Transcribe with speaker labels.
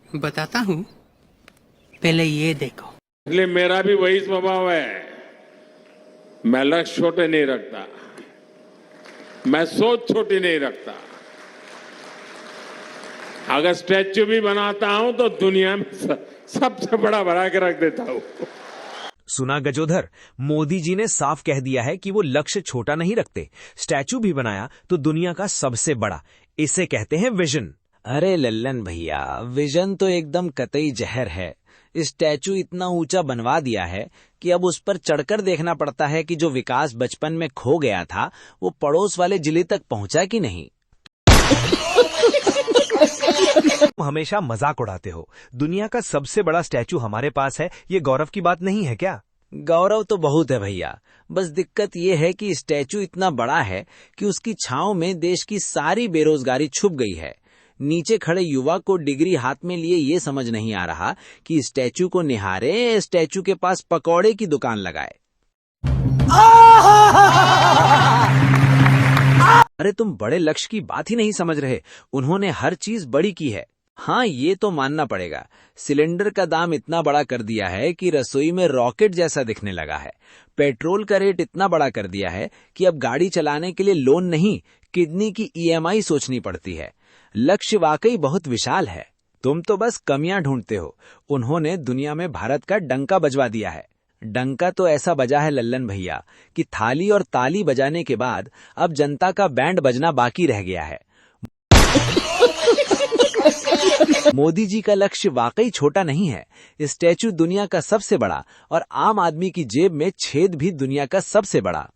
Speaker 1: बताता हूँ, पहले ये देखो।
Speaker 2: इसलिए मेरा भी वही स्वभाव है। मैं लक्ष्य छोटे नहीं रखता, मैं सोच छोटी नहीं रखता। अगर स्टैच्यू भी बनाता हूं तो दुनिया में सबसे बड़ा बना के रख देता हूं।
Speaker 3: सुना गजोधर, मोदी जी ने साफ कह दिया है कि वो लक्ष्य छोटा नहीं रखते। स्टैचू भी बनाया तो दुनिया का सबसे बड़ा। इसे कहते हैं विजन।
Speaker 4: अरे लल्लन भैया, विजन तो एकदम कतई जहर है। स्टैचू इतना ऊंचा बनवा दिया है कि अब उस पर चढ़कर देखना पड़ता है कि जो विकास बचपन में खो गया था वो पड़ोस वाले जिले तक पहुंचा कि नहीं।
Speaker 3: तुम हमेशा मजाक उड़ाते हो। दुनिया का सबसे बड़ा स्टैचू हमारे पास है, ये गौरव की बात नहीं है क्या?
Speaker 4: गौरव तो बहुत है भैया, बस दिक्कत ये है कि स्टैचू इतना बड़ा है कि उसकी छांव में देश की सारी बेरोजगारी छुप गई है। नीचे खड़े युवा को डिग्री हाथ में लिए ये समझ नहीं आ रहा कि स्टैचू को निहारे, स्टैचू के पास पकौड़े की दुकान लगाए। अरे तुम बड़े लक्ष्य की बात ही नहीं समझ रहे। उन्होंने हर चीज बड़ी की है। हाँ, ये तो मानना पड़ेगा। सिलेंडर का दाम इतना बड़ा कर दिया है कि रसोई में रॉकेट जैसा दिखने लगा है। पेट्रोल का रेट इतना बड़ा कर दिया है कि अब गाड़ी चलाने के लिए लोन नहीं, किडनी की ईएमआई सोचनी पड़ती है। लक्ष्य वाकई बहुत विशाल है। तुम तो बस कमियां ढूंढते हो। उन्होंने दुनिया में भारत का डंका बजवा दिया है। डंका तो ऐसा बजा है लल्लन भैया कि थाली और ताली बजाने के बाद अब जनता का बैंड बजना बाकी रह गया है। मोदी जी का लक्ष्य वाकई छोटा नहीं है। स्टैचू दुनिया का सबसे बड़ा और आम आदमी की जेब में छेद भी दुनिया का सबसे बड़ा।